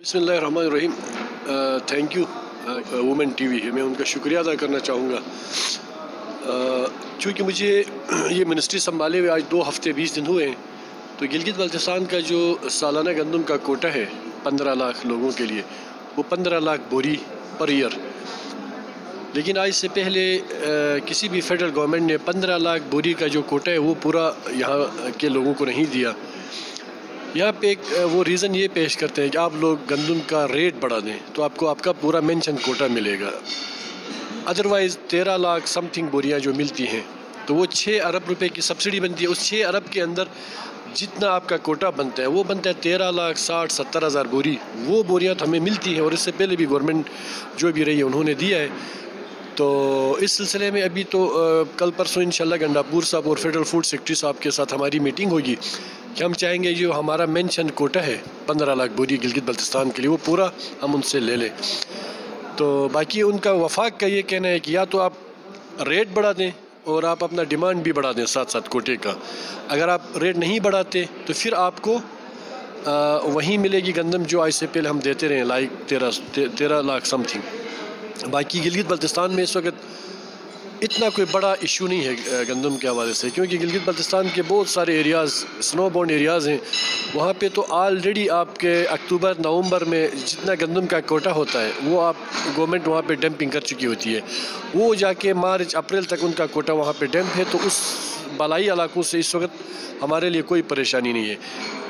बिस्मिल्लाहिर्रहमानिर्रहीम। Thank you women TV, मैं उनका शुक्रिया अदा करना चाहूँगा। चूँकि मुझे ये मिनिस्ट्री संभाले हुए आज 2 हफ्ते 20 दिन हुए हैं, तो गिलगित बल्तिस्तान का जो सालाना गंदम का कोटा है 15 लाख लोगों के लिए, वो 15 लाख बोरी पर ईयर। लेकिन आज से पहले किसी भी फेडरल गवर्नमेंट ने 15 लाख बोरी का जो कोटा है वो पूरा यहाँ के लोगों को नहीं दिया। यहाँ पे एक वो रीज़न ये पेश करते हैं कि आप लोग गंदम का रेट बढ़ा दें तो आपको आपका पूरा मेंशन कोटा मिलेगा। अदरवाइज़ 13 लाख समथिंग बोरियाँ जो मिलती हैं तो वो 6 अरब रुपए की सब्सिडी बनती है। उस 6 अरब के अंदर जितना आपका कोटा बनता है वो बनता है 13,60,70 हज़ार बोरी। वो बोरियाँ तो हमें मिलती हैं और इससे पहले भी गवर्नमेंट जो भी रही है उन्होंने दिया है। तो इस सिलसिले में अभी तो कल परसों इंशाल्लाह गंडापुर साहब और फेडरल फूड सेक्रेटरी साहब के साथ हमारी मीटिंग होगी कि हम चाहेंगे जो हमारा मेंशन कोटा है 15 लाख बोरी गिलगित बल्तिस्तान के लिए वो पूरा हम उनसे ले लें। तो बाकी उनका वफाक का ये कहना है कि या तो आप रेट बढ़ा दें और आप अपना डिमांड भी बढ़ा दें साथ साथ कोटे का। अगर आप रेट नहीं बढ़ाते तो फिर आपको वहीं मिलेगी गंदम जो आज से पहले हम देते रहे, लाइक 13 लाख समथिंग। बाकी गिलगित बल्तिस्तान में इस वक्त इतना कोई बड़ा इशू नहीं है गंदम के हवाले से, क्योंकि गिलगित बल्तिस्तान के बहुत सारे एरियाज़ स्नो बाउंड एरियाज़ हैं। वहाँ पे तो ऑलरेडी आपके अक्टूबर नवंबर में जितना गंदम का कोटा होता है वो आप गवर्नमेंट वहाँ पे डंपिंग कर चुकी होती है। वो जाके मार्च अप्रैल तक उनका कोटा वहाँ पे डंप है। तो उस बालाई इलाकों से इस वक्त हमारे लिए कोई परेशानी नहीं है।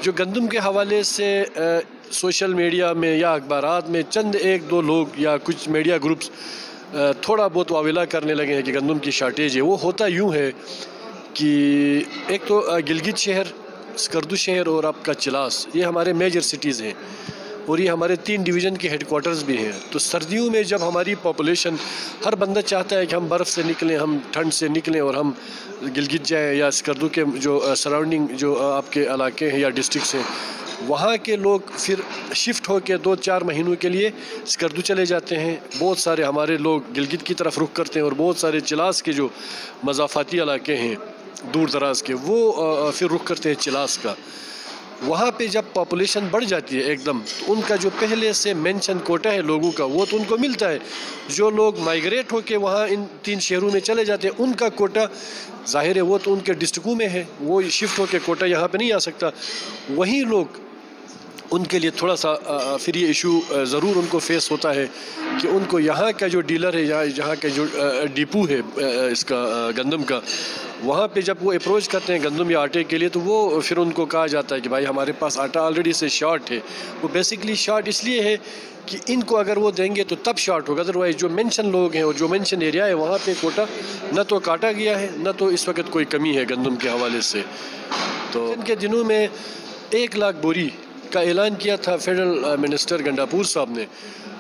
जो गंदम के हवाले से सोशल मीडिया में या अखबारात में चंद एक दो लोग या कुछ मीडिया ग्रुप्स थोड़ा बहुत वाविला करने लगे हैं कि गंदम की शार्टेज है, वो होता यूँ है कि एक तो गिलगित शहर, स्कर्दू शहर और आपका चिलास, ये हमारे मेजर सिटीज़ हैं और ये हमारे 3 डिवीज़न के हेडक्वार्टर्स भी हैं। तो सर्दियों में जब हमारी पॉपुलेशन, हर बंदा चाहता है कि हम बर्फ़ से निकलें, हम ठंड से निकलें और हम गिलगित जाएँ या स्कर्दू के जो सराउंडिंग जो आपके इलाके हैं या डिस्ट्रिक्ट्स हैं, वहाँ के लोग फिर शिफ्ट होकर 2-4 महीनों के लिए स्कर्दू चले जाते हैं। बहुत सारे हमारे लोग गिलगित की तरफ रुख करते हैं और बहुत सारे चिलास के जो मज़ाफ़ाती इलाके हैं दूर दराज के, वो फिर रुख करते हैं चिलास का। वहाँ पे जब पॉपुलेशन बढ़ जाती है एकदम, तो उनका जो पहले से मेंशन कोटा है लोगों का वो तो उनको मिलता है। जो लोग माइग्रेट होके वहाँ इन 3 शहरों में चले जाते हैं उनका कोटा ज़ाहिर है वो तो उनके डिस्ट्रिक्टों में है, वो शिफ्ट होके कोटा यहाँ पे नहीं आ सकता। वहीं लोग, उनके लिए थोड़ा सा फिर ये इशू ज़रूर उनको फेस होता है कि उनको यहाँ का जो डीलर है या यहाँ का जो डिपो है इसका गंदम का, वहाँ पे जब वो अप्रोच करते हैं गंदम या आटे के लिए तो वो फिर उनको कहा जाता है कि भाई हमारे पास आटा ऑलरेडी से शॉर्ट है। वो बेसिकली शॉर्ट इसलिए है कि इनको अगर वो देंगे तो तब शॉर्ट होगा, अदरवाइज़ जो मेंशन लोग हैं और जो मेंशन एरिया है वहाँ पे कोटा न तो काटा गया है न तो इस वक्त कोई कमी है गंदम के हवाले से। तो इनके दिनों में 1 लाख बोरी का ऐलान किया था फेडरल मिनिस्टर गंडापुर साहब ने।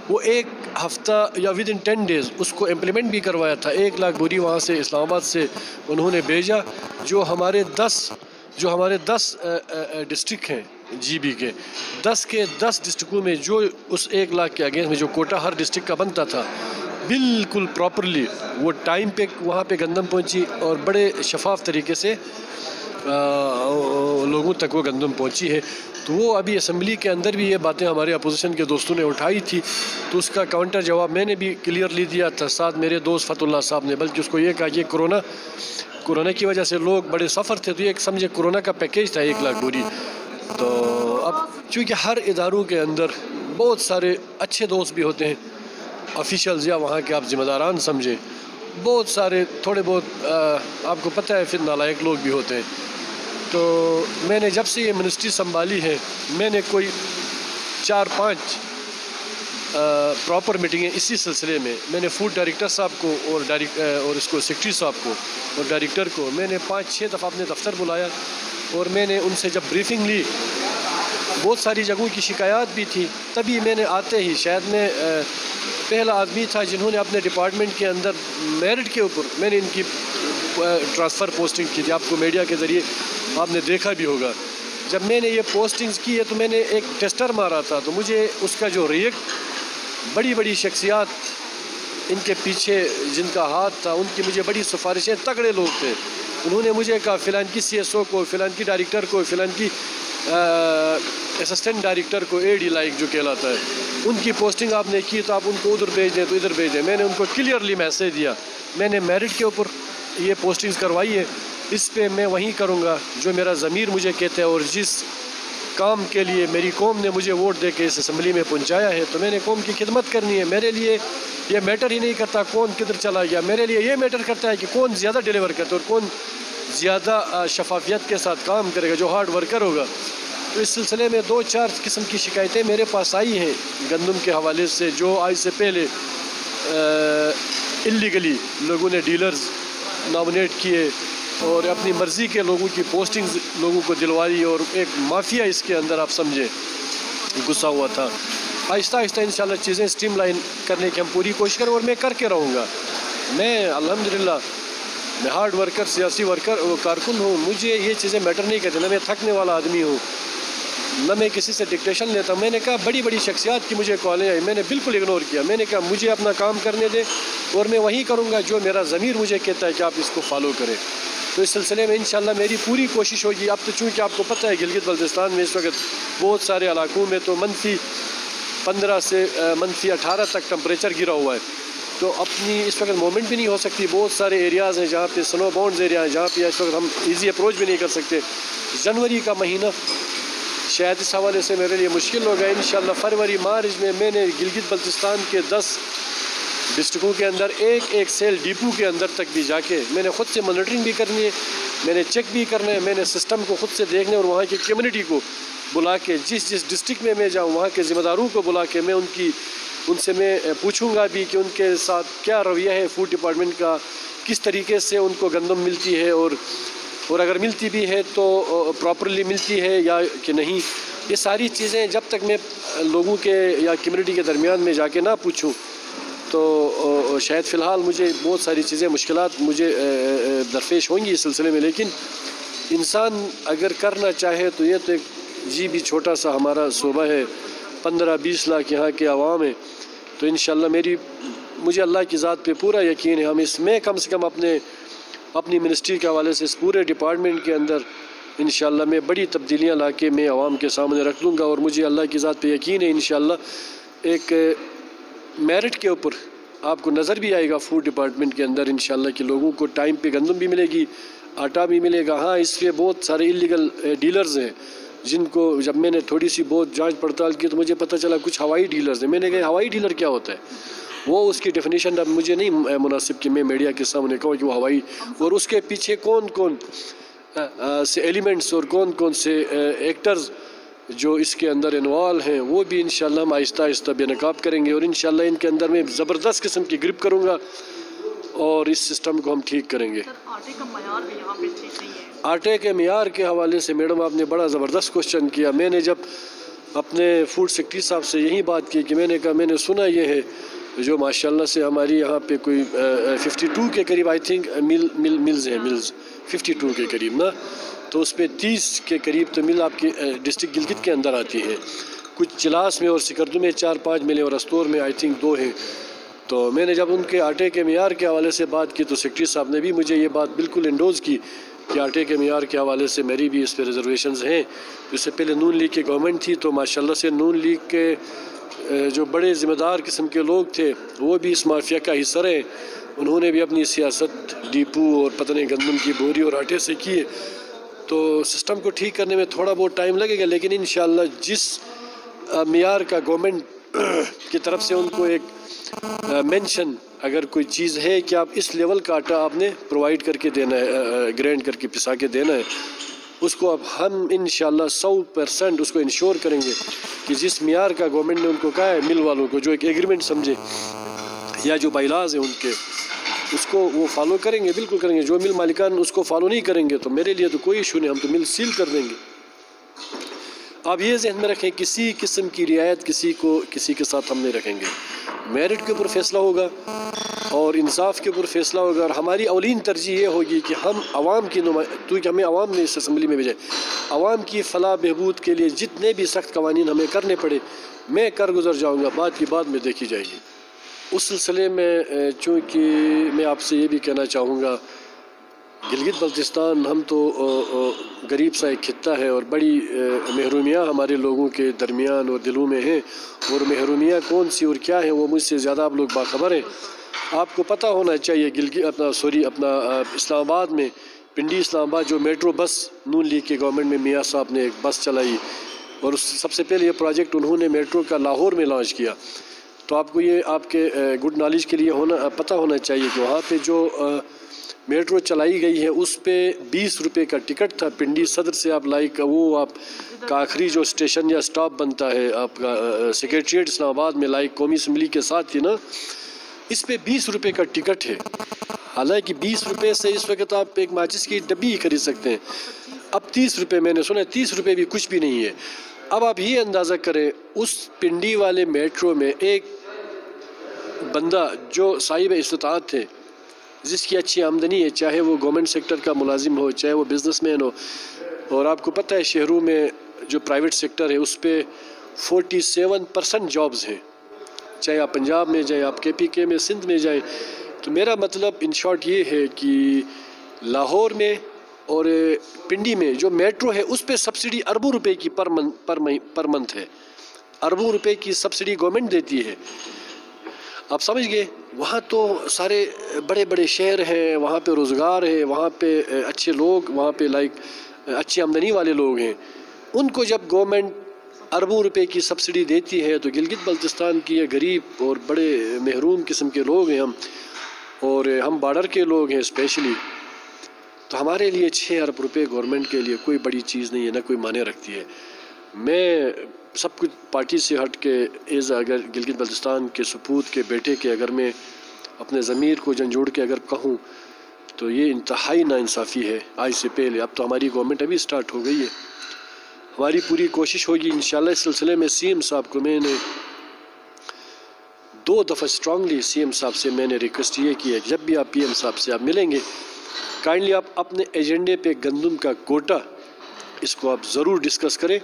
वो 1 हफ़्ता या विद इन 10 डेज़ उसको इम्प्लीमेंट भी करवाया था। 1 लाख बोरी वहाँ से इस्लामाबाद से उन्होंने भेजा। जो हमारे 10 डिस्ट्रिक्ट हैं GB के, 10 के 10 डिस्ट्रिक्टों में जो उस 1 लाख के अगेंस्ट में जो कोटा हर डिस्ट्रिक्ट का बनता था, बिल्कुल प्रॉपरली वो टाइम पे वहाँ पे गंदम पहुँची और बड़े शफाफ तरीके से लोगों तक वो गंदम पहुँची है। तो वो अभी असम्बली के अंदर भी ये बातें हमारे अपोजिशन के दोस्तों ने उठाई थी, तो उसका काउंटर जवाब मैंने भी क्लियरली दिया था, साथ मेरे दोस्त फतुल्लाह साहब ने। बल्कि उसको ये कहा कि कोरोना की वजह से लोग बड़े सफ़र थे, तो ये समझे कोरोना का पैकेज था 1 लाख बोरी। तो अब चूँकि हर इदारों के अंदर बहुत सारे अच्छे दोस्त भी होते हैं, ऑफिशियल्स या वहाँ के आप ज़िम्मेदारान समझें, बहुत सारे थोड़े बहुत आपको पता है फिर नालायक लोग भी होते हैं। तो मैंने जब से ये मिनिस्ट्री संभाली है मैंने कोई 4-5 प्रॉपर मीटिंगें इसी सिलसिले में, मैंने फूड डायरेक्टर साहब को और इसको सेक्रेटरी साहब को और डायरेक्टर को मैंने 5-6 दफ़ा अपने दफ्तर बुलाया और मैंने उनसे जब ब्रीफिंग ली, बहुत सारी जगहों की शिकायत भी थी। तभी मैंने आते ही, शायद मैं पहला आदमी था जिन्होंने अपने डिपार्टमेंट के अंदर मेरिट के ऊपर मैंने इनकी ट्रांसफ़र पोस्टिंग की थी। आपको मीडिया के ज़रिए आपने देखा भी होगा। जब मैंने ये पोस्टिंग्स की है तो मैंने एक टेस्टर मारा था, तो मुझे उसका जो रिएक्ट, बड़ी शख्सियात इनके पीछे जिनका हाथ था उनकी मुझे बड़ी सिफारिशें, तगड़े लोग थे। उन्होंने मुझे कहा फ़िलान की CSO को, फ़िलान की डायरेक्टर को, फ़िलान की असिस्टेंट डायरेक्टर को AD लाइक जो कहलाता है, उनकी पोस्टिंग आपने की तो आप उनको उधर भेज दें तो इधर भेज दें। मैंने उनको क्लियरली मैसेज दिया, मैंने मेरिट के ऊपर ये पोस्टिंग्स करवाई है, इस पे मैं वहीं करूँगा जो मेरा ज़मीर मुझे कहता है, और जिस काम के लिए मेरी कौम ने मुझे वोट दे के इस असम्बली में पहुंचाया है, तो मैंने कौम की खिदमत करनी है। मेरे लिए ये मैटर ही नहीं करता कौन किधर चला गया, मेरे लिए ये मैटर करता है कि कौन ज़्यादा डिलीवर करता है और कौन ज़्यादा शफाफियत के साथ काम करेगा, जो हार्ड वर्कर होगा। तो इस सिलसिले में 2-4 किस्म की शिकायतें मेरे पास आई हैं गंदम के हवाले से, जो आज से पहले इल्लीगली लोगों ने डीलर्स नॉमिनेट किए और अपनी मर्ज़ी के लोगों की पोस्टिंग्स लोगों को दिलवाई, और एक माफिया इसके अंदर आप समझे घुसा हुआ था। आहिस्ता आहिस्ता इंशाल्लाह चीज़ें स्ट्रीमलाइन करने की हम पूरी कोशिश करें, और मैं करके रहूँगा। मैं अल्हम्दुलिल्लाह मैं हार्ड वर्कर, सियासी वर्कर कारकुन हूँ, मुझे ये चीज़ें मैटर नहीं करती, ना मैं थकने वाला आदमी हूँ, न मैं किसी से डिक्टेशन लेता। मैंने कहा बड़ी बड़ी शख्सियात की मुझे कॉलें आई, मैंने बिल्कुल इग्नोर किया। मैंने कहा मुझे अपना काम करने दें और मैं वही करूँगा जो मेरा ज़मीर मुझे कहता है कि आप इसको फॉलो करें। तो इस सिलसिले में इंशाल्लाह मेरी पूरी कोशिश होगी। अब तो चूँकि आपको पता है गिलगित बल्तिस्तान में इस वक्त बहुत सारे इलाकों में तो -15 से -18 तक टेम्परेचर गिरा हुआ है, तो अपनी इस वक्त मूवमेंट भी नहीं हो सकती। बहुत सारे एरियाज़ हैं जहाँ पे स्नो बाउंड्स एरिया हैं, जहाँ पे इस वक्त हम ईजी अप्रोच भी नहीं कर सकते। जनवरी का महीना शायद इस हवाले से मेरे लिए मुश्किल होगा। इंशाल्लाह फरवरी मार्च में मैंने गिलगित बल्तिस्तान के 10 डिस्ट्रिक्टों के अंदर एक सेल डिपो के अंदर तक भी जाके मैंने ख़ुद से मॉनिटरिंग भी करनी है, मैंने चेक भी करना है, मैंने सिस्टम को ख़ुद से देखना है, और वहाँ की कम्युनिटी को बुला के जिस डिस्ट्रिक्ट में मैं जाऊँ वहाँ के ज़िम्मेदारों को बुला के मैं उनसे मैं पूछूंगा भी कि उनके साथ क्या रवैया है फूड डिपार्टमेंट का, किस तरीके से उनको गंदम मिलती है, और अगर मिलती भी है तो प्रॉपरली मिलती है या कि नहीं। ये सारी चीज़ें जब तक मैं लोगों के या कम्युनिटी के दरमियान में जाके ना पूछूं तो शायद फ़िलहाल मुझे बहुत सारी चीज़ें मुश्किलात मुझे दरपेश होंगी इस सिलसिले में। लेकिन इंसान अगर करना चाहे तो ये तो एक जी भी छोटा सा हमारा सूबा है, 15-20 लाख यहाँ के आवाम है, तो इंशाल्लाह मुझे अल्लाह की ज़ात पे पूरा यकीन है हम इसमें कम से कम अपनी मिनिस्ट्री के हवाले से इस पूरे डिपार्टमेंट के अंदर इंशाल्लाह मैं बड़ी तब्दीलियाँ ला के मैं आवाम के सामने रख दूँगा। और मुझे अल्लाह की ज़ात पे यकीन है इंशाल्लाह एक मेरिट के ऊपर आपको नज़र भी आएगा फूड डिपार्टमेंट के अंदर इंशाल्लाह कि लोगों को टाइम पे गंदम भी मिलेगी, आटा भी मिलेगा। हाँ, इस पर बहुत सारे इलीगल डीलर्स हैं जिनको जब मैंने थोड़ी सी बहुत जांच पड़ताल की तो मुझे पता चला कुछ हवाई डीलर्स हैं। मैंने कहा हवाई डीलर क्या होता है, वो उसकी डेफिनेशन अब मुझे नहीं मुनासिब कि मैं मीडिया के सामने कहूँ कि वो हवाई, और उसके पीछे कौन कौन से एलिमेंट्स और कौन कौन से एक्टर्स जो इसके अंदर इन्वॉल्व हैं वो भी इंशाल्लाह हम आहिस्ता आहिस्ता बेनकाब करेंगे, और इंशाल्लाह इनके अंदर मैं ज़बरदस्त किस्म की ग्रिप करूँगा और इस सिस्टम को हम ठीक करेंगे। आटे का मयार भी यहाँ पे ठीक नहीं है। आटे के मयार के हवाले से मैडम आपने बड़ा ज़बरदस्त क्वेश्चन किया। मैंने जब अपने फूड सेक्रेटरी साहब से यही बात की कि मैंने कहा मैंने सुना ये है जो माशाल्लाह से हमारी यहाँ पे कोई 52 के करीब आई थिंक मिल्स हैं, मिल्स 52 के करीब ना, तो उस पर 30 के करीब तो मिल आपकी डिस्ट्रिक्ट गिलगित के अंदर आती है। कुछ चिलास में और सिकरदू में 4-5 मिले और अस्तूर में आई थिंक 2 हैं। तो मैंने जब उनके आटे के मयार के हवाले से बात की तो सेक्रेटरी साहब ने भी मुझे ये बात बिल्कुल इंडोज़ की कि आटे के मयार के हवाले से मेरी भी इस पर रिजर्वेशंस हैं। इससे पहले नून लीग की गवर्नमेंट थी तो माशाल्लाह से नून लीग के जो बड़े ज़िम्मेदार किस्म के लोग थे वो भी इस माफिया का हिस्सा रहे। उन्होंने भी अपनी सियासत डिपो और पता नहीं गंदम की बोरी और आटे से की है। तो सिस्टम को ठीक करने में थोड़ा बहुत टाइम लगेगा, लेकिन इंशाल्लाह जिस मयार का गवर्नमेंट की तरफ से उनको एक मेंशन अगर कोई चीज़ है कि आप इस लेवल का आटा आपने प्रोवाइड करके देना है, ग्राइंड करके पिसा के देना है, उसको अब हम इंशाल्लाह 100% उसको इंश्योर करेंगे कि जिस मयार का गवर्नमेंट ने उनको कहा है मिल वालों को जो एक एग्रीमेंट समझे या जो बाइलाज हैं उनके, उसको वो फॉलो करेंगे, बिल्कुल करेंगे। जो मिल मालिकान उसको फॉलो नहीं करेंगे तो मेरे लिए तो कोई इशू नहीं, हम तो मिल सील कर देंगे। आप ये जहन में रखें किसी किस्म की रियायत किसी के साथ हम नहीं रखेंगे। मेरिट के ऊपर फैसला होगा और इंसाफ के ऊपर फैसला होगा, और हमारी अवलीन तरजीह ये होगी कि हम आवाम की क्योंकि हमें आवाम ने इस असम्बली में भेजा, आवाम की फलाह बहबूद के लिए जितने भी सख्त कवानीन हमें करने पड़े मैं कर गुजर जाऊँगा, बात की बात में देखी जाएगी। उस सिलसिले में चूँकि मैं आपसे ये भी कहना चाहूँगा गिलगित बल्तिस्तान हम तो गरीब सा एक खित्ता है और बड़ी महरूमियाँ हमारे लोगों के दरमियान और दिलों में हैं, और महरूमियाँ कौन सी और क्या है वो मुझसे ज़्यादा आप लोग बाखबर हैं। आपको पता होना चाहिए अपना इस्लामाबाद में पिंडी इस्लामाबाद जो मेट्रो बस नून लीग के गवर्नमेंट में मियाँ साहब ने एक बस चलाई, और सबसे पहले ये प्रोजेक्ट उन्होंने मेट्रो का लाहौर में लॉन्च किया। तो आपको ये आपके गुड नॉलेज के लिए पता होना चाहिए कि वहाँ पे जो मेट्रो चलाई गई है उस पे 20 रुपये का टिकट था। पिंडी सदर से आप का आखिरी जो स्टेशन या स्टॉप बनता है आपका सेक्रेटरीट इस्लामाबाद में कौमी असम्बली के साथ ही ना, इस पे 20 रुपये का टिकट है। हालांकि 20 रुपये से इस वक्त आप एक माचिस की डब्बी ही खरीद सकते हैं। अब 30 रुपये, मैंने सुना 30 रुपये भी कुछ भी नहीं है। अब आप ये अंदाज़ा करें उस पिंडी वाले मेट्रो में एक बंदा जो साहिब इस्तिताअत है, जिसकी अच्छी आमदनी है, चाहे वो गवर्नमेंट सेक्टर का मुलाजिम हो, चाहे वो बिजनेसमैन हो, और आपको पता है शहरों में जो प्राइवेट सेक्टर है उस पर 47% जॉब्स हैं, चाहे आप पंजाब में जाए, आप KPK में, सिंध में जाए। तो मेरा मतलब इन शॉर्ट ये है कि लाहौर में और पिंडी में जो मेट्रो है उस पर सब्सिडी अरबों रुपए की पर मंथ है। अरबों रुपए की सब्सिडी गवर्नमेंट देती है। आप समझ गए। वहाँ तो सारे बड़े बड़े शहर हैं, वहाँ पे रोज़गार है, वहाँ पे अच्छे लोग, वहाँ पे अच्छी आमदनी वाले लोग हैं। उनको जब गवर्नमेंट अरबों रुपए की सब्सिडी देती है तो गिलगित बल्तिस्तान की ये गरीब और बड़े महरूम किस्म के लोग हैं हम, और हम बॉर्डर के लोग हैं स्पेशली, तो हमारे लिए 6 अरब रुपए गवर्नमेंट के लिए कोई बड़ी चीज़ नहीं है, ना कोई माने रखती है। मैं सब कुछ पार्टी से हट के अगर गिलगित बल्तिस्तान के सपूत के बेटे के अगर मैं अपने ज़मीर को झंझोड़ के अगर कहूँ तो ये इंतहाई नाइंसाफ़ी है। आज से पहले अब तो हमारी गवर्नमेंट अभी स्टार्ट हो गई है, हमारी पूरी कोशिश होगी इंशाल्लाह। इस सिलसिले में CM साहब को मैंने 2 दफ़ा स्ट्रांगली CM साहब से मैंने रिक्वेस्ट ये की है कि जब भी आप PM साहब से आप मिलेंगे, काइंडली आप अपने एजेंडे पे गंदम का कोटा इसको आप ज़रूर डिस्कस करें।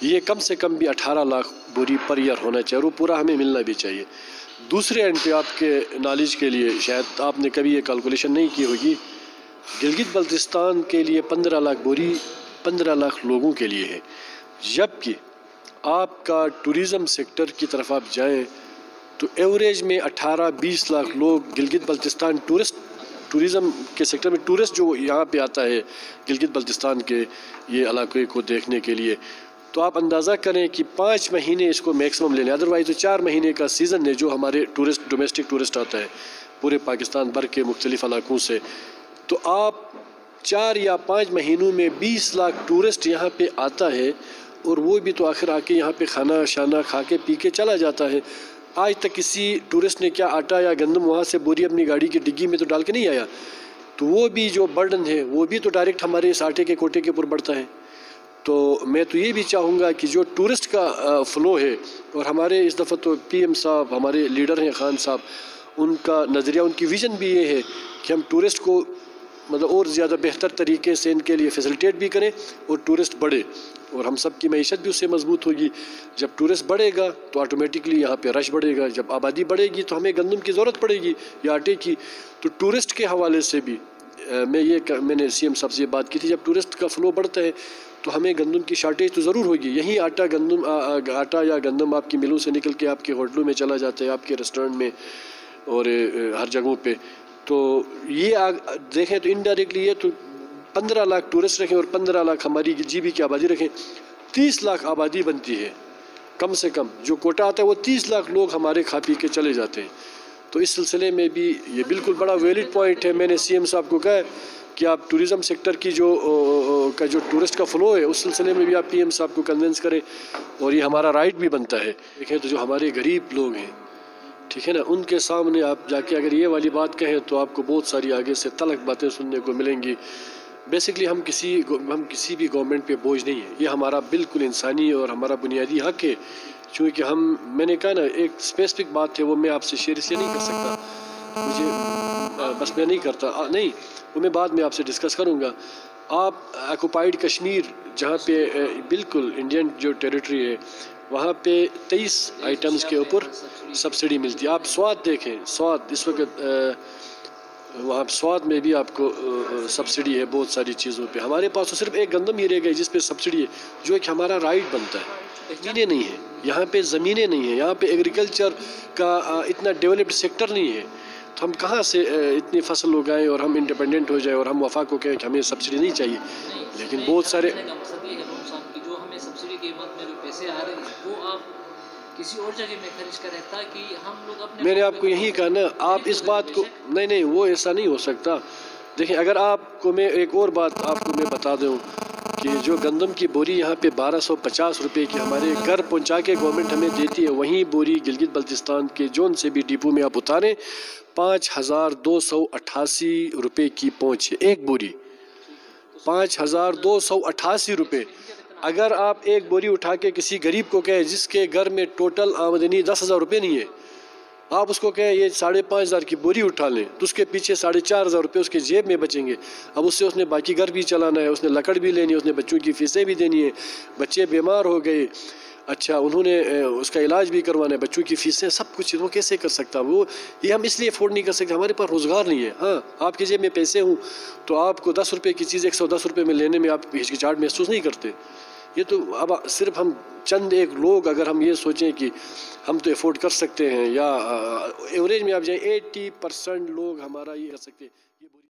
ये कम से कम भी 18 लाख बोरी पर ईयर होना चाहिए, और वो पूरा हमें मिलना भी चाहिए। दूसरे एंड पे आपके नॉलेज के लिए, शायद आपने कभी ये कैलकुलेशन नहीं की होगी, गिलगित बल्तिस्तान के लिए 15 लाख बोरी 15 लाख लोगों के लिए है, जबकि आपका टूरिज़म सेक्टर की तरफ आप जाएं तो एवरेज में 18-20 लाख लोग गिलगित बल्तिस्तान टूरिज़म के सेक्टर में टूरिस्ट जो यहाँ पे आता है गिलगित बल्तिस्तान के ये इलाके को देखने के लिए, तो आप अंदाज़ा करें कि 5 महीने इसको मैक्सिमम ले लें, अदरवाइज़ तो 4 महीने का सीज़न है जो हमारे डोमेस्टिक टूरिस्ट आता है पूरे पाकिस्तान भर के मुख्तलिफ़ इलाकों से। तो आप 4 या 5 महीनों में 20 लाख टूरिस्ट यहाँ पे आता है, और वो भी तो आखिर आके यहाँ पे खाना शाना खा के पी के चला जाता है। आज तक किसी टूरिस्ट ने क्या आटा या गंदम वहाँ से बोरी अपनी गाड़ी की डिग्गी में तो डाल के नहीं आया, तो वो भी जो बर्डन है वो भी तो डायरेक्ट हमारे इस आटे के कोटे के ऊपर बढ़ता है। तो मैं तो ये भी चाहूँगा कि जो टूरिस्ट का फ़्लो है, और हमारे इस दफ़ा तो PM साहब हमारे लीडर हैं खान साहब, उनका नज़रिया, उनकी विज़न भी ये है कि हम टूरिस्ट को मतलब और ज़्यादा बेहतर तरीके से इनके लिए फैसिलिटेट भी करें और टूरिस्ट बढ़े, और हम सब की मईशत भी उससे मजबूत होगी। जब टूरिस्ट बढ़ेगा तो ऑटोमेटिकली यहाँ पे रश बढ़ेगा, जब आबादी बढ़ेगी तो हमें गंदम की ज़रूरत पड़ेगी या आटे की। तो टूरिस्ट के हवाले से भी मैंने CM साहब से बात की थी, जब टूरिस्ट का फ़्लो बढ़ता है तो हमें गंदम की शार्टेज तो ज़रूर होगी। यही आटा या गंदम आपकी मिलों से निकल के आपके होटलों में चला जाता है, आपके रेस्टोरेंट में और हर जगहों पे। तो ये देखें तो इनडायरेक्टली ये तो 15 लाख टूरिस्ट रखें और 15 लाख हमारी GB की आबादी रखें, 30 लाख आबादी बनती है कम से कम। जो कोटा आता है वो 30 लाख लोग हमारे खा पी के चले जाते हैं। तो इस सिलसिले में भी ये बिल्कुल बड़ा वैलिड पॉइंट है। मैंने CM साहब को कहा कि आप टूरिज़म सेक्टर की जो टूरिस्ट का फ़्लो है उस सिलसिले में भी आप PM साहब को कन्विंस करें, और ये हमारा राइट भी बनता है। देखें तो जो हमारे गरीब लोग हैं, ठीक है ना, उनके सामने आप जाके अगर ये वाली बात कहें तो आपको बहुत सारी आगे से तलख बातें सुनने को मिलेंगी। बेसिकली हम किसी भी गवर्नमेंट पे बोझ नहीं है, ये हमारा बिल्कुल इंसानी और हमारा बुनियादी हक है। चूँकि मैंने कहा ना, एक स्पेसिफिक बात है वो मैं आपसे शेयर इसलिए नहीं कर सकता, मुझे बस मैं नहीं करता नहीं, वो मैं बाद में आपसे डिस्कस करूँगा। आप ऑक्युपाइड कश्मीर जहाँ पे बिल्कुल इंडियन जो टेरिटरी है वहाँ पे 23 आइटम्स के ऊपर सब्सिडी मिलती है। आप स्वाद देखें, स्वाद इस वक्त वहाँ स्वाद में भी आपको सब्सिडी है बहुत सारी चीज़ों पे। हमारे पास तो सिर्फ एक गंदम ही रह गई जिस पे सब्सिडी है, जो एक हमारा राइट बनता है। ज़मीनें नहीं है यहाँ पे, ज़मीनें नहीं है यहाँ पे, एग्रीकल्चर का इतना डेवलप्ड सेक्टर नहीं है, तो हम कहाँ से इतनी फसल उगाएं और हम इंडिपेंडेंट हो जाए और हम वफा को कहें कि हमें सब्सिडी नहीं चाहिए। लेकिन बहुत सारे जो हमें सब्सिडी के मद में जो पैसे आ रहे हैं वो आप किसी और जगह में खर्च करें ताकि हम लोग अपने। मैंने आपको यही कहा ना, आप इस बात को नहीं वो ऐसा नहीं हो सकता। देखिए, अगर आपको मैं एक और बात आपको मैं बता दूं कि जो गंदम की बोरी यहाँ पे 1250 रुपये की हमारे घर पहुँचा के गवर्नमेंट हमें देती है, वहीं बोरी गिलगित बल्तिस्तान के जोन से भी डिपो में आप उतारें 5288 रुपये की पहुँच है एक बोरी, 5288 रुपये। अगर आप एक बोरी उठा के किसी गरीब को कहें जिसके घर में टोटल आमदनी 10,000 रुपये नहीं है, आप उसको कहें ये 5,500 की बोरी उठा लें, तो उसके पीछे 4,500 रुपये उसके जेब में बचेंगे। अब उससे उसने बाकी घर भी चलाना है, उसने लकड़ भी लेनी है, उसने बच्चों की फीसें भी देनी है, बच्चे बीमार हो गए, अच्छा उन्होंने उसका इलाज भी करवाना है, बच्चों की फीसें, सब कुछ वो कैसे कर सकता वो? ये हम इसलिए अफोर्ड नहीं कर सकते, हमारे पास रोज़गार नहीं है। हाँ, आपके जेब में पैसे हों तो आपको 10 रुपये की चीज़ 110 रुपये में लेने में आप हिचकिचाहट महसूस नहीं करते। ये तो अब सिर्फ हम चंद एक लोग अगर हम ये सोचें कि हम तो अफोर्ड कर सकते हैं, या एवरेज में आप जाएं 80% लोग हमारा ये कर सकते हैं।